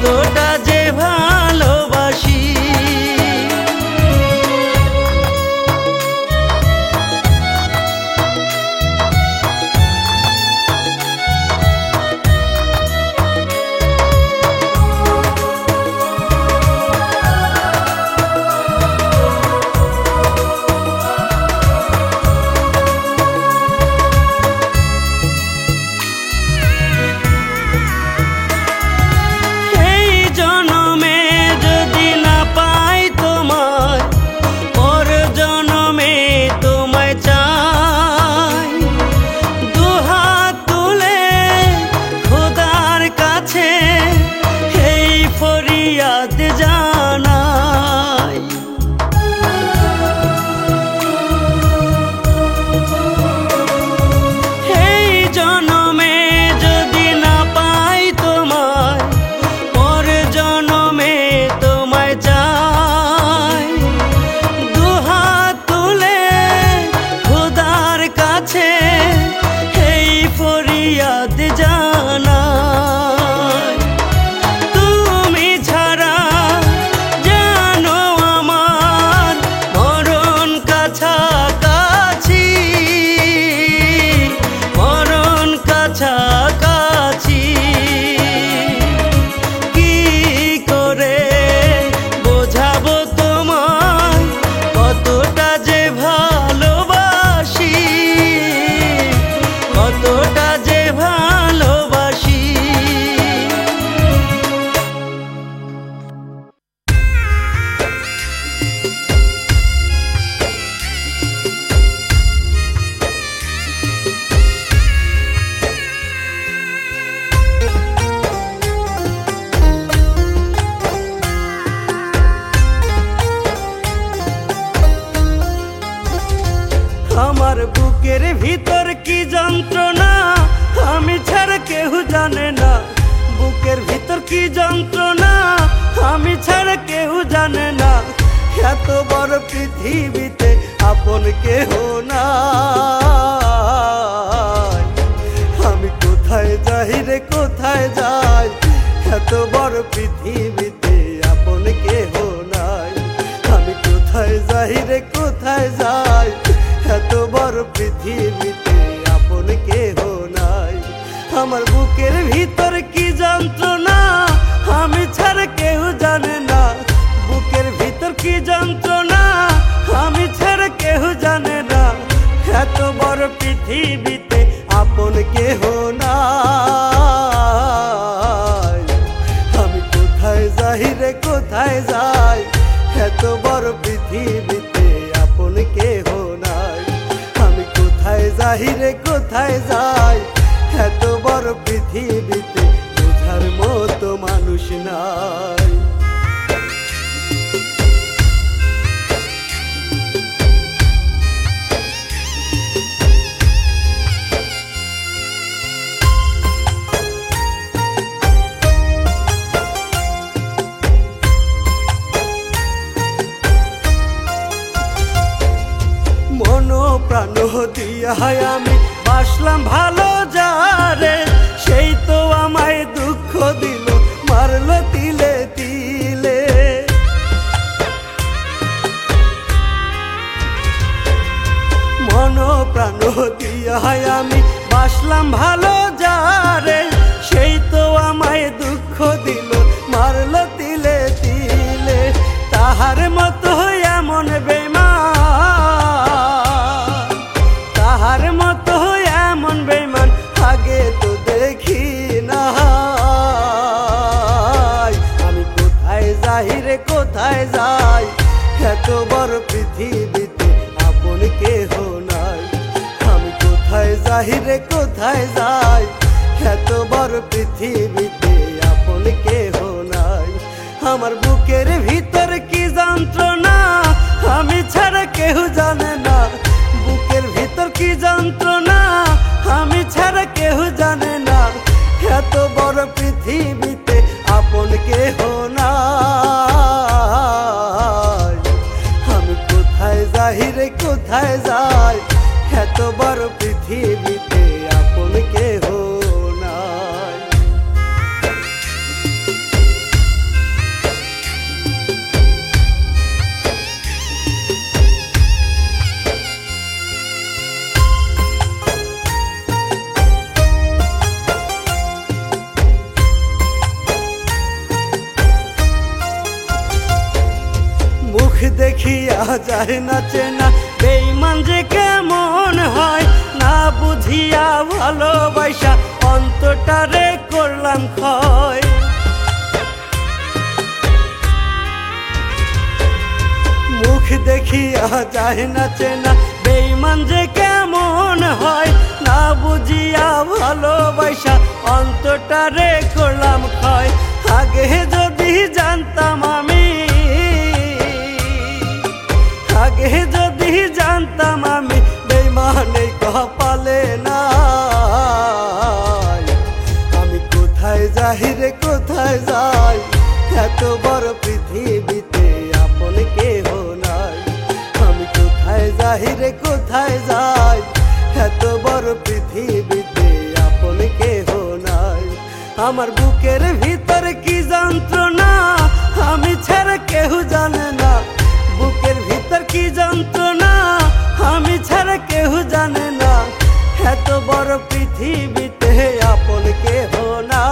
কতটা যে ভালোবাসি। আমার বুকের ভিতর কি যন্ত্রণা আমি ছাড়া কেউ জানে না, বুকের ভিতর কি যন্ত্রণা আমি ছাড়া কেউ জানে না। এত বড় পৃথিবীতে আপন কেহ নাই, আমি কোথায় যাই রে কোথায় যাই। এত বড় পৃথিবীতে আপন কেহ নাই, আমি কোথায় যাই রে কোথায় যাই। এত বড় পৃথিবীতে আপন কেহ নাই। আমার বুকের ভিতর কি যন্ত্রণা আমি ছাড়া কেউ জানে না, বুকের ভিতর কি যন্ত্রণা আমি ছাড়া কেউ জানে না। এত বড় পৃথিবীতে আপন কেহ নাই, আমি কোথায় যাই রে কোথায় যাই। এত বড় পৃথিবীতে আপন কেহ নাই, আমি কোথায় যাই রে কোথায় যাই। এত বড় পৃথিবীতে বোঝার মতো মানুষ নাই। মন প্রাণ দিয়া আমি বাসলাম ভালো যারে, সেই তো আমায় দুঃখ দিল মারলো তিলে তিলে। মন প্রাণ দিয়া আমি বাসলাম ভালো যারে, সেই তো আমায় দুঃখ দিল মারলো তিলে তিলে। তাহার মতো এমন বেমান, তাহার মতো এমন বেমান আগে তো দেখি না। আমি কোথায় যাই রে কোথায় যাই। এত বড় পৃথিবীতে আপন কেহ নাই, আমি কোথায় যাই রে কোথায় যাই। এত বড় পৃথিবীতে আপন কেহ নাই। আমার বুকের ভিতর কি যন্ত্রণা আমি ছাড়া কেউ জানে না, বুকের ভিতর কি যন্ত্রণা আমি ছাড়া কেউ জানে না। এত বড় পৃথিবীতে আপন কেহ নাই, আমি কোথায় যাই রে কোথায় যাই। এত বড় পৃথিবীতে আপন কেহ নাই। দেখিয়া যায় না চেনা বেঈমান যে কেমন হয় না বুঝিয়া ভালোবাসা অন্তরটারে করলাম ক্ষয় মুখ দেখিয়া যায় না চেনা বেঈমান যে কেমন হয় না বুঝিয়া ভালোবাসা অন্তরটারে করলাম ক্ষয় আগে যদি জানতাম আমি আগে যদি জানতাম আমি বেঈমান এই কপালে নাই আমি কোথায় যাই রে কোথায় যাই এত বড় পৃথিবীতে আপন কেহ নাই আমি কোথায় যাই রে কোথায় যাই এত বড় পৃথিবীতে আপন কেহ নাই আমার বুকের ভিতর কি যন্ত্রণা আমি ছাড়া কেউ জানে না বুকের ভিতর কি যন্ত্রণা আমি ছাড়া কেউ জানে না এত বড় পৃথিবীতে আপন কেহ নাই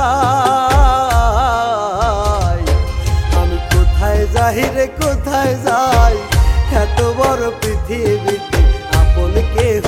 আমি কোথায় যাই রে কোথায় যাই এত বড় পৃথিবীতে আপন কেহ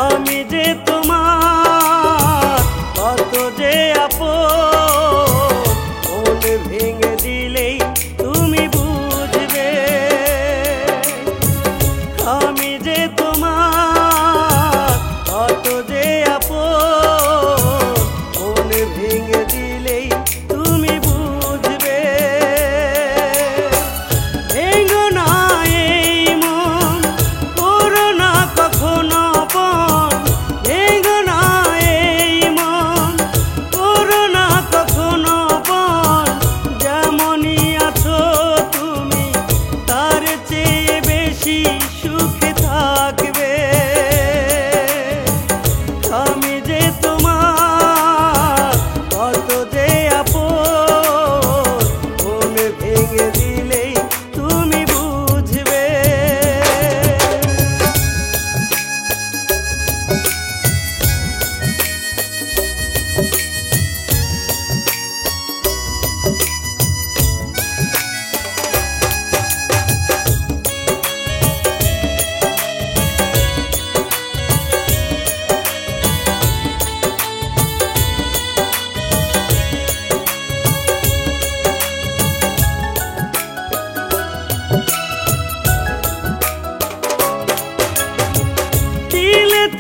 আমি যে তোমার কত যে আপন মন ভেঙে দিলেই তুমি বুঝবে আমি যে তোমার কত যে আপন মন ভেঙে দিলেই তুমি বুঝবে ভেঙো না এই মন করো না কখনো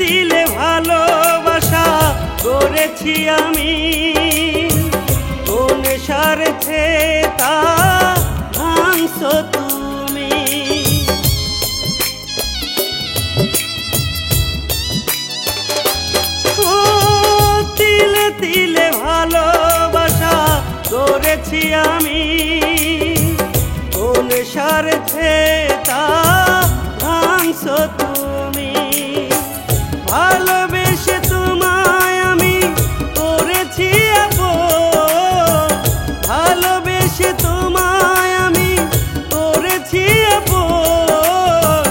তিলে ভালোবাসা করেছি আমি কোন স্বার্থে তা ভাঙছো তুমি ও তিলে তিলে ভালোবাসা করেছি আমি কোন স্বার্থে তা ভাঙছো তুমি ভালোবেসে তোমায় আমি করেছি আপন ভালোবেসে তোমায় আমি করেছি আপন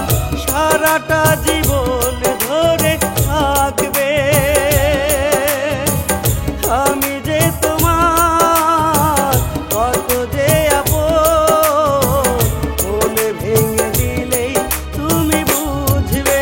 সারাটা জীবন ধরে থাকবে আমি যে তোমার কত যে আপন মন ভেঙে দিলেই তুমি বুঝবে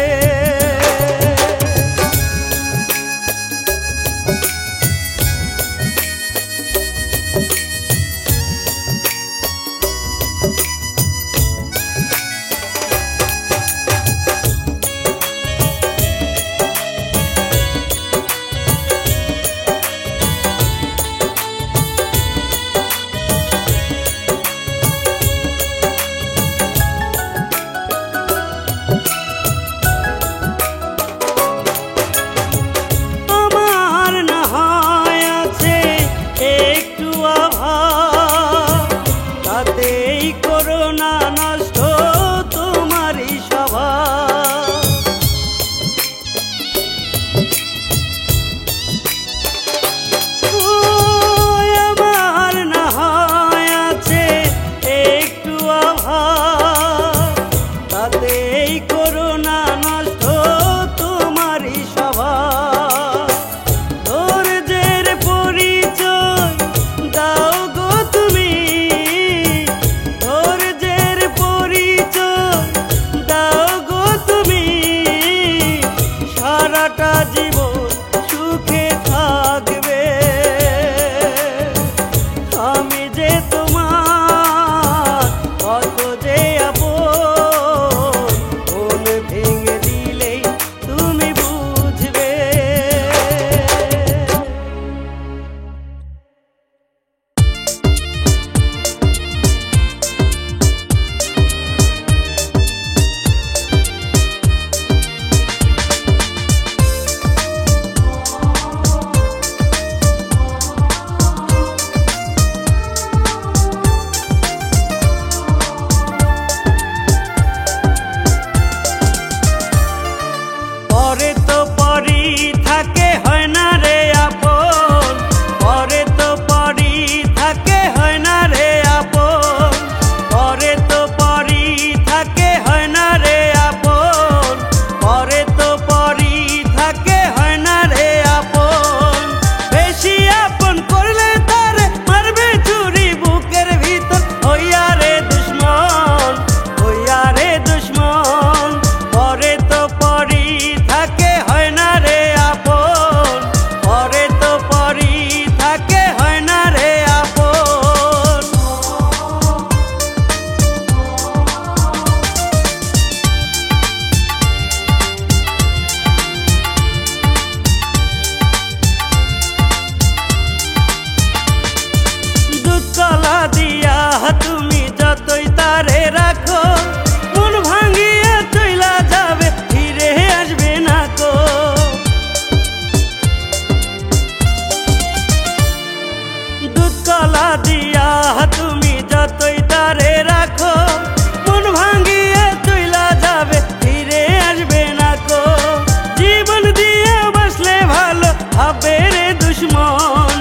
ভাবে রে দুশ্মন,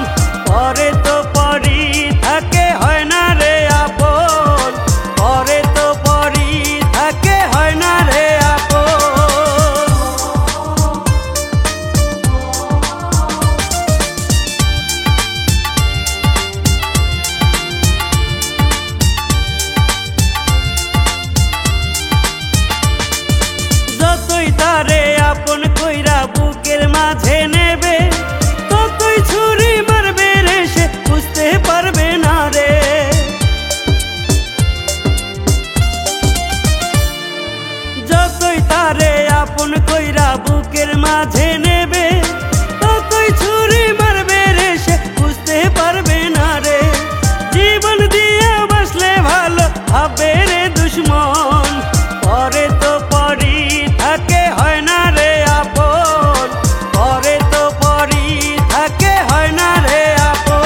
পরে তো পরি থাকে হয় না রে আপন, পরে তো পরি থাকে হয় না রে আপন। যতই তারে আপন কইরা বুকের মাঝে নেবে, ততই ছুরি মারবে রে সে বুঝতে পারবে না রে। যতই তারে আপন কইরা বুকের মাঝে নেবে, ততই ছুরি মারবে রে সে বুঝতে পারবে না রে। জীবন দিয়ে বাঁচলে ভালো ভাবে রে দুশ্মন, পরে তো পরি থাকে হয় না রে আপন, পরে তো পরি থাকে হয় না রে আপন।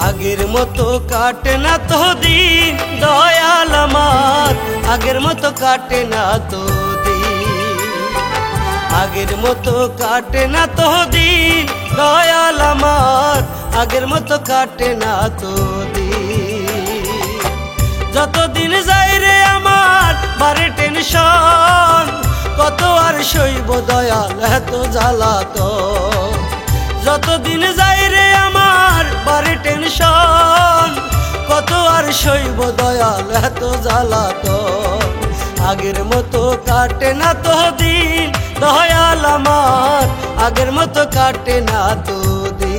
আগের মতো কাটে না তো দিন দয়াল আমার, আগের মতো কাটে না তো দিন, আগের মতো কাটে না তো দিন দয়াল আমার, আগের মতো কাটে না তো দিন। যতদিন যায় রে আমার বারে টেনশন, কত আর সইব দয়াল এত জ্বালাতন। যতদিন যায় রে আমার বারে টেনশন, কত আর সইব দয়াল এত জ্বালাতন। আগের মতো কাটে না তো দিন দয়াল আমার, আগের মতো কাটে না তো দিন।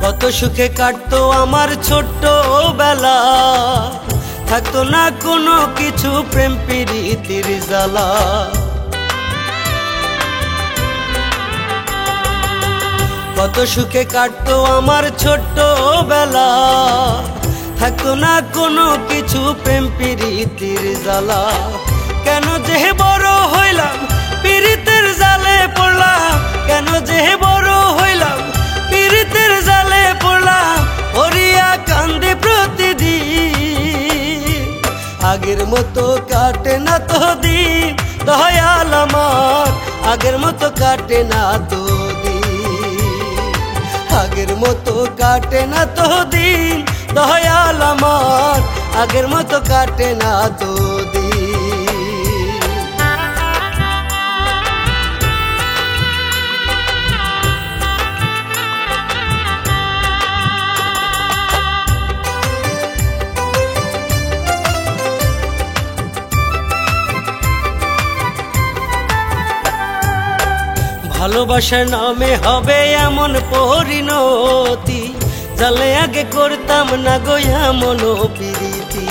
কত সুখে কাটতো আমার ছোট্ট বেলা, থাকতো না কোনো কিছু প্রেম প্রীতির জ্বালা। কত সুখে কাটতো আমার ছোট্ট বেলা, থাকতো না কোনো কিছু প্রেম প্রীতির জ্বালা। কেন যে বড় হইলাম পীড়িতের জালে পড়লাম, কেন যে বড় হইলাম পীড়িতের জালে পড়লাম, হরিয়া কান্দে প্রতিদিন। আগের মতো কাটে না তো দিন দয়াল আমার, আগের মতো কাটে না তো দিন, আগের মতো কাটে না তো দিন দয়াল আমার, আগের মতো কাটে না তো দিন। ভালোবাসার নামে হবে এমন পরিণতি, জালে আগে করতাম না গো এমন প্রীতি।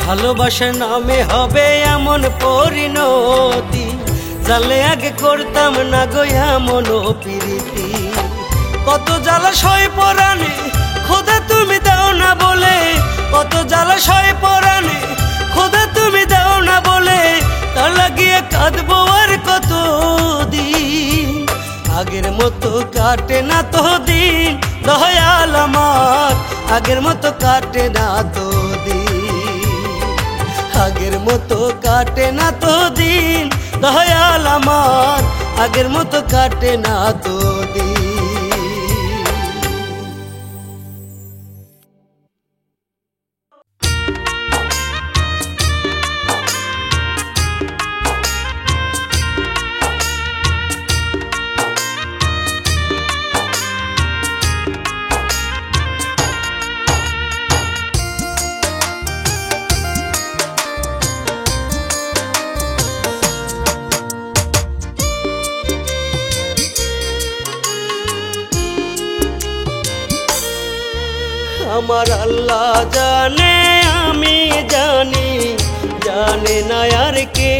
ভালোবাসার নামে হবে এমন পরিণতি, জালে আগে করতাম না গো এমন প্রীতি। কত জ্বালা সয় পরাণে খোদা তুমি দাও না বলে, কত জ্বালা সয় পরাণে খোদা তুমি দাও না বলে, তার লাগিয়ে কাঁদবো আর কত দিন। আগের মতো কাটে না তো দিন দয়াল আমার, আগের মতো কাটে না তো দিন, আগের মতো কাটে না তো দিন দয়াল আমার, আগের মতো কাটে না তো দিন। আমার আল্লাহ জানে আমি জানি, জানে না আর কে।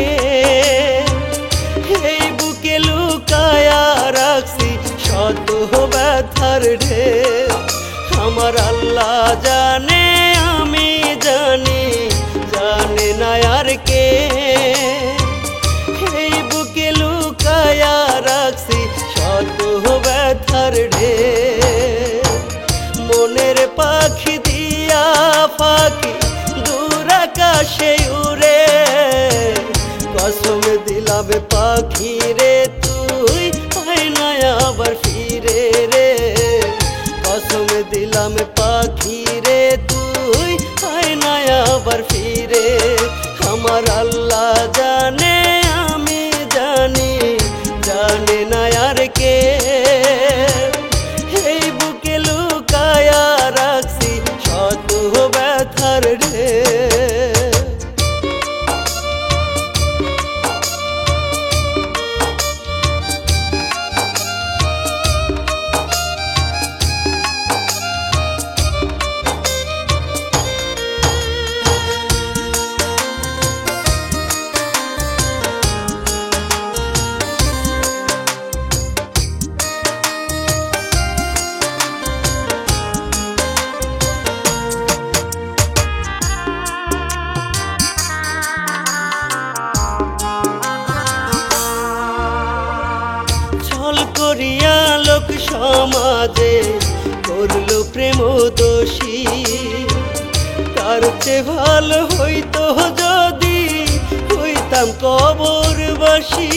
এই বুকে লুকায়া রাখছি শত ব্যথার ঢেউ। আমার আল্লাহ জানে আমি জানি, জানে না আর কে। এই বুকে লুকায়া রাখছি শত ব্যথার ঢেউ। মনের পাখি দিয়া ফাঁকি দূর আকাশে উড়ে, কসম দিলাম পাখি রে তুই আয় না আবার ফিরে রে। কসম দিলাম পাখি রে তুই আয় না আবার ফিরে। আমার আল্লাহ জানে আমি জানি, জানে না আর কে। এই বুকে লুকায়া রাখছি শত ব্যথার ঢেউ। করিয়া লোক সমাজে করল প্রেম দোষী, তার চেয়ে ভালো হইতো যদি হইতাম কবরবাসী।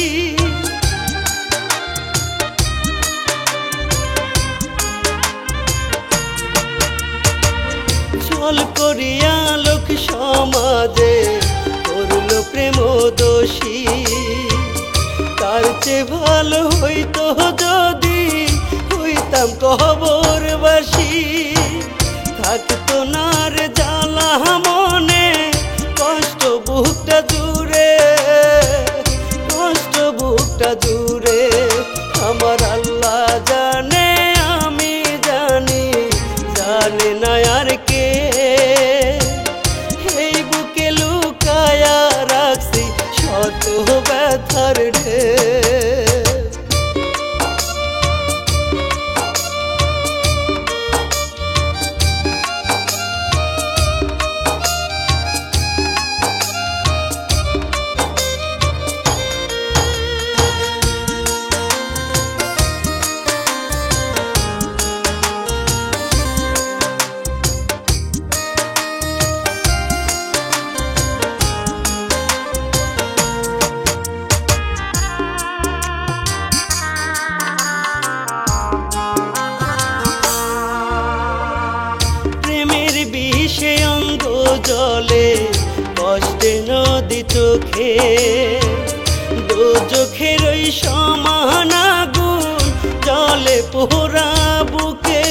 ছল করিয়া লোক সমাজে করল প্রেম দোষী, তার চেয়ে ভালো হইতো যদি হইতাম কবরবাসী। থাকতো না রে জ্বালা মনে কষ্ট বুকটা জুড়ে, কষ্ট বুকটা জুড়ে। আমার আল্লাহ জানে আমি জানি, জানে না আর কে। এই বুকে লুকায়া রাখছি শত ব্যথার ঢেউ। বিষে অঙ্গ জলে কষ্টে নদী চোখে, দোজখের ওই সমান আগুন জলে পোড়া বুকে।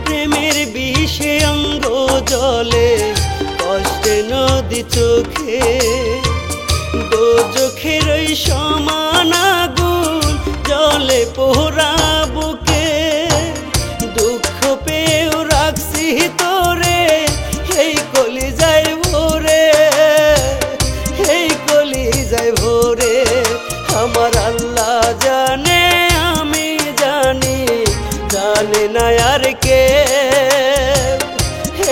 প্রেমের বিষে অঙ্গ জলে কষ্টে নদী চোখে, দোজখের ওই সমান আগুন জলে পোড়া বুকে। দুঃখ পেয়েও রাখছি তোরে এই কলিজায় ভরে, এই কলিজায় ভরে। আমার আল্লাহ জানে আমি জানি, জানে না আর কে।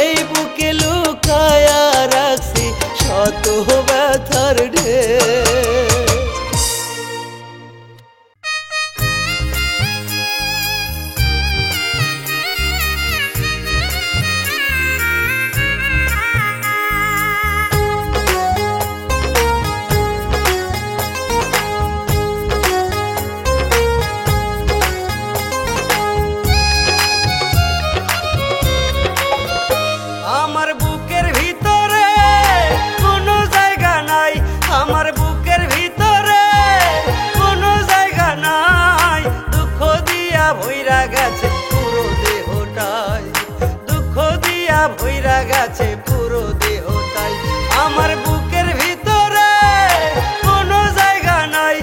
এই বুকে লুকায়া রাখছি শত ব্যথার ঢেউ। আমার বুকের ভিতরে কোনো জায়গা নাই, আমার বুকের ভিতরে কোনো জায়গা নাই। দুঃখ দিয়া ভইরা গেছে পুরো দেহটাই, দুঃখ দিয়া ভইরা গেছে পুরো দেহটাই। আমার বুকের ভিতরে কোনো জায়গা নাই,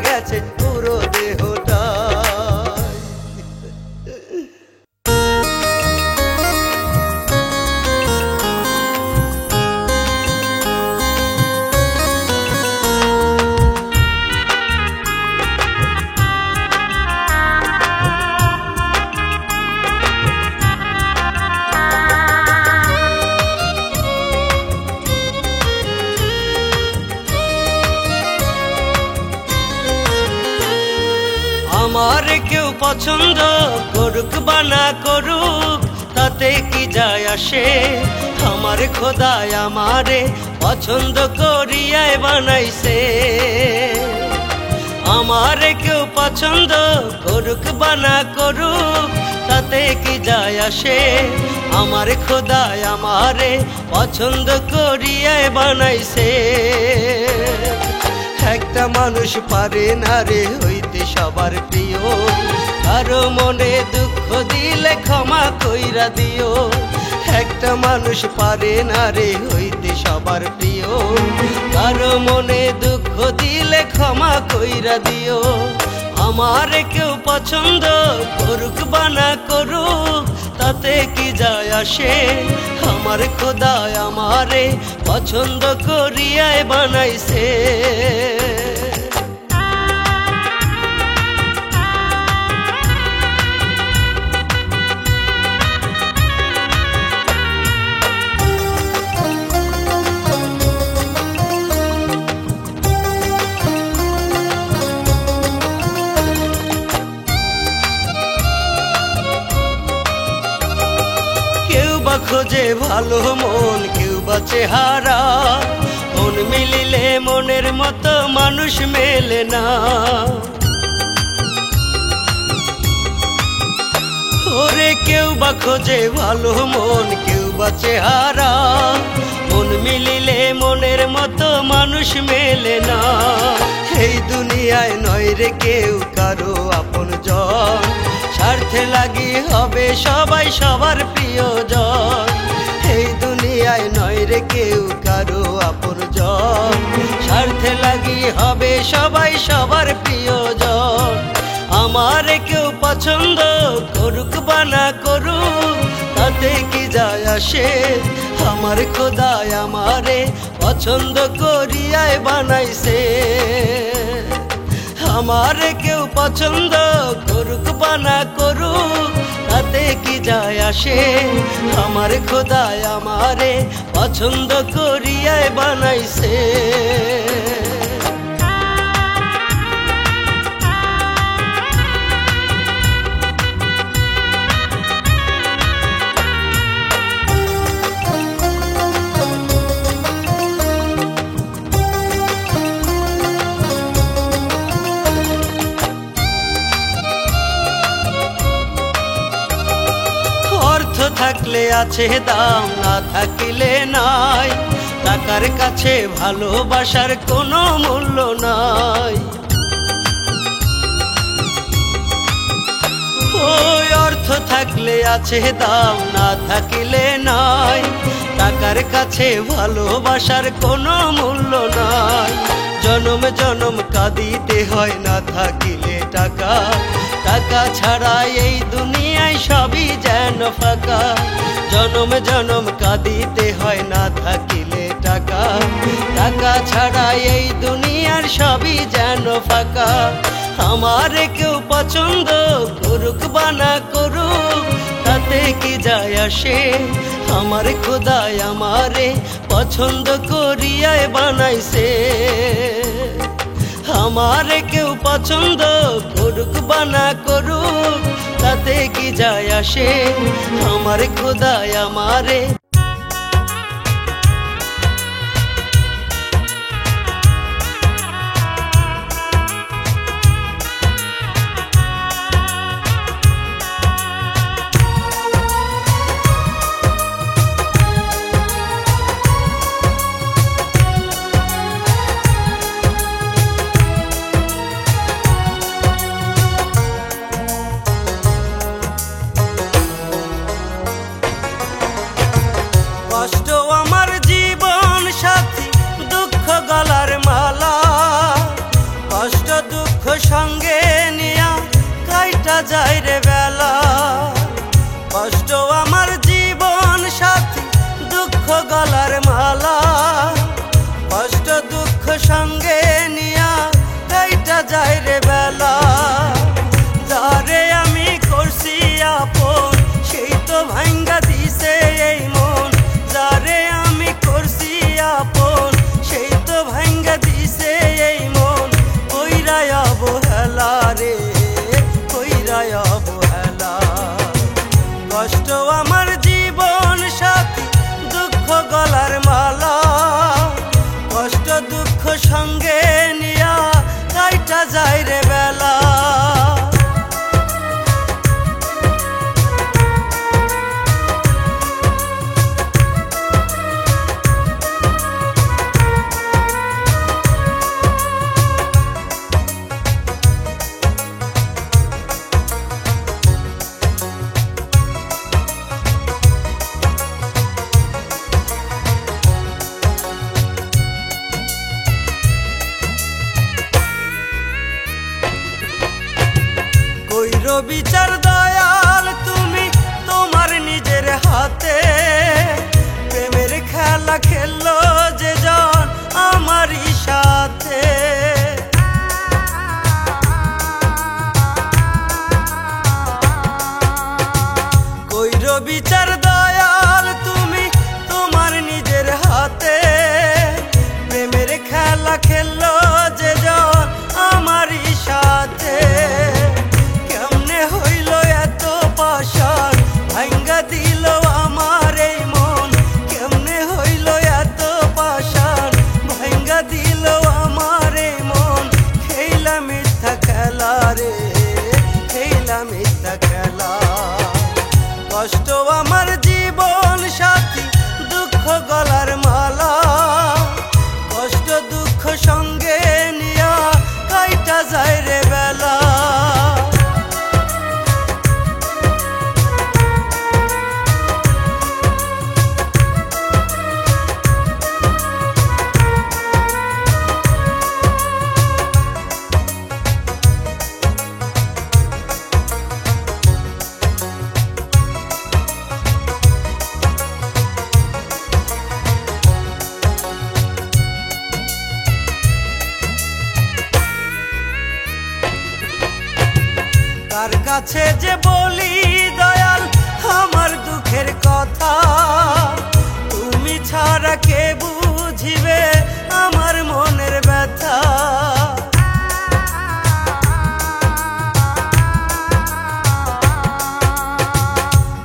গেছে পুরো দেহটা। আমার কেউ পছন্দ করুক বা না করুক তাতে কি যায় আসে, আমার খোদায় আমারে পছন্দ করিয়ায় বানাইছে। আমার কেউ পছন্দ করুক বা না করুক তাতে কি যায় আসে, আমার খোদায় আমারে পছন্দ করিয়ায় বানাইছে। একটা মানুষ পারে না রে হইতে সবার প্রিয়, কারো মনে দুঃখ দিলে ক্ষমা কইরা দিও। একটা মানুষ পারে না রে হইতে সবার প্রিয়, কারো মনে দুঃখ দিলে ক্ষমা কইরা দিও। আমার কেউ পছন্দ করুক বা না করুক তাতে কি যায় আসে, আমার খোদায় আমারে পছন্দ করিয়ায় বানাইছে। খোঁজে ভালো মন, কেউ বা চেহারা, মন মিলিলে মনের মতো মানুষ মেলে না। ওরে কেউ বা খোঁজে ভালো মন, কেউ বা চেহারা, মন মিলিলে মনের মতো মানুষ মেলে না। এই দুনিয়ায় নয় রে কেউ কারো আপনজন, স্বার্থে লাগি হবে সবাই সবার প্রিয়জন। এই দুনিয়ায় নয় রে কেউ কারো আপনজন, স্বার্থে লাগি হবে সবাই সবার প্রিয়জন। আমার কেউ পছন্দ করুক বা না করুক তাতে কি যায় আসে, আমার খোদায় আমারে পছন্দ করিয়ায় বানাইছে। আমার কেউ পছন্দ করুক বা না করুক তাতে কি যায় আসে, আমার খোদায় আমারে পছন্দ করিয়ায় বানাইছে। থাকলে আছে দাম, না থাকিলে নাই। টাকার কাছে ভালোবাসার কোনো মূল্য নাই। ওই অর্থ থাকলে আছে দাম, না থাকিলে নাই। টাকার কাছে ভালোবাসার কোনো মূল্য নাই। জনম জনম কাঁদিতে হয় না থাকিলে টাকা, টাকা ছাড়া এই দুনিয়ায় সবই যেন ফাঁকা। জনম জনম কাঁদিতে হয় না থাকিলে টাকা, টাকা ছাড়া এই দুনিয়ার সবই যেন ফাঁকা। আমার কেউ পছন্দ করুক বা না করুক তাতে কি যায় আসে, আমার খোদায় আমারে পছন্দ করিয়ায় বানাইছে। আমার কেউ পছন্দ করুক বা না করুক তাতে কি যায় আসে, আমার খোদায় আমারে। দুঃখ সঙ্গে নিয়া কাইটা যায় রে বেলা। কষ্ট আমার জীবন সাথী, দুঃখ গলার মালা। কষ্ট দুঃখ সঙ্গে নিয়া কাইটা যায় রে বেলা। যারে আমি করছি আপন, সেই তো ভাঙ্গা দিছে এই মন। যারে আমি করছি আপন, সেই তো ভাঙ্গা দিছে এই মন। কইরাই অবহেলা রে, কইরাই অবহেলা। কষ্ট আমার জীবন সাথী, দুঃখ গলার মালা। কষ্ট দুঃখ সঙ্গে নিয়া কাইটা যায় রে বেলা। কইরো বিচার দয়াল তুমি তোমার নিজের হাতে। প্রেমের খেলা খেললো যে জন আমারই সাথে। কইরো বিচার দয়াল তুমি তোমার নিজের হাতে। প্রেমের খেলা খেললো যে জন আমারই সাথে। ভাঙ্গা দিল আমার এই মন, কেমনে হইল এত পাশান। ভাঙ্গা দিল আমার এই মন, খেলা মিথ্যা খেলা রে, খেলা মিথ্যা খেলা। কষ্ট আমার জীবন সাথী, দুঃখ গলার মালা। কষ্ট দুঃখ সঙ্গে নিয়া কাইটা যায় রে বেলা। কার কাছে যে বলি দয়াল আমার দুঃখের কথা। তুমি ছাড়া কে বুঝিবে আমার মনের ব্যথা।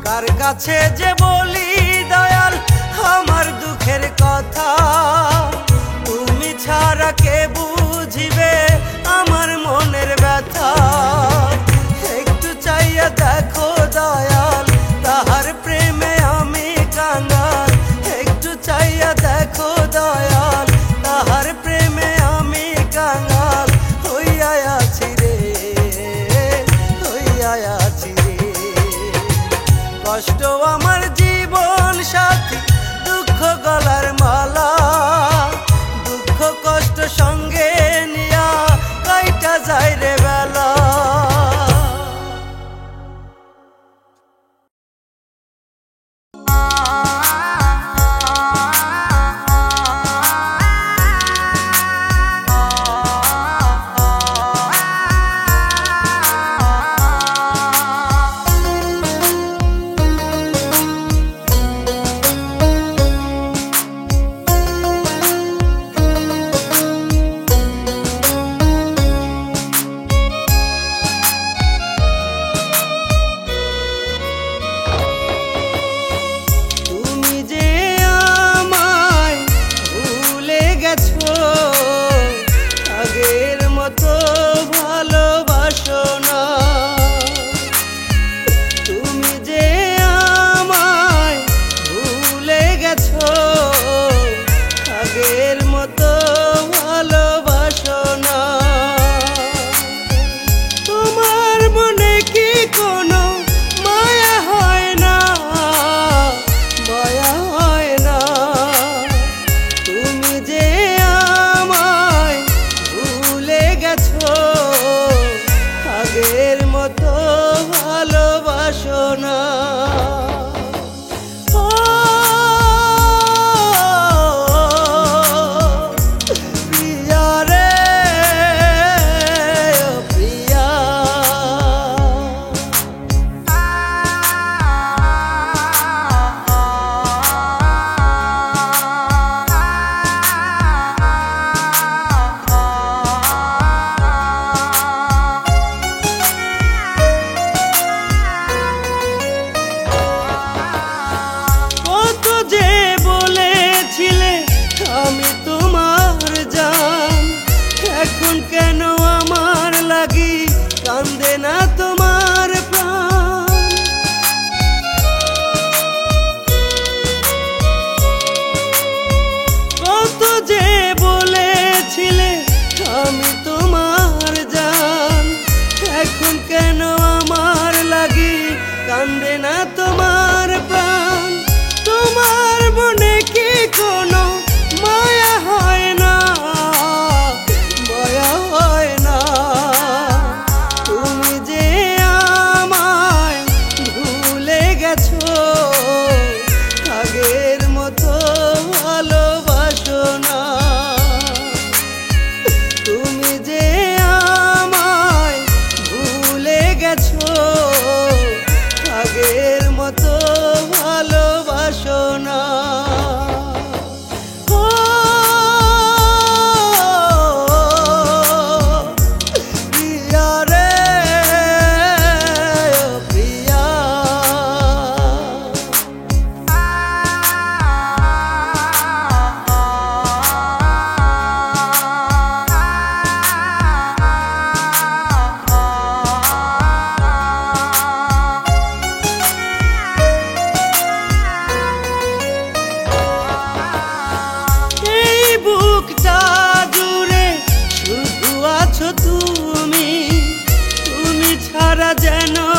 কার কাছে যে বলি দয়াল আমার দুঃখের কথা। তুমি ছাড়া কে বুঝিবে আমার মনের ব্যথা। দেখো দয়াল তাহার প্রেমে আমি কাঙ্গাল। একটু চাইয়া দেখো দয়াল তাহার প্রেমে আমি কাঙ্গাল। হইয়া আছি রে, হইয়া আছি রে। কষ্ট আমার জীবন তারা যেন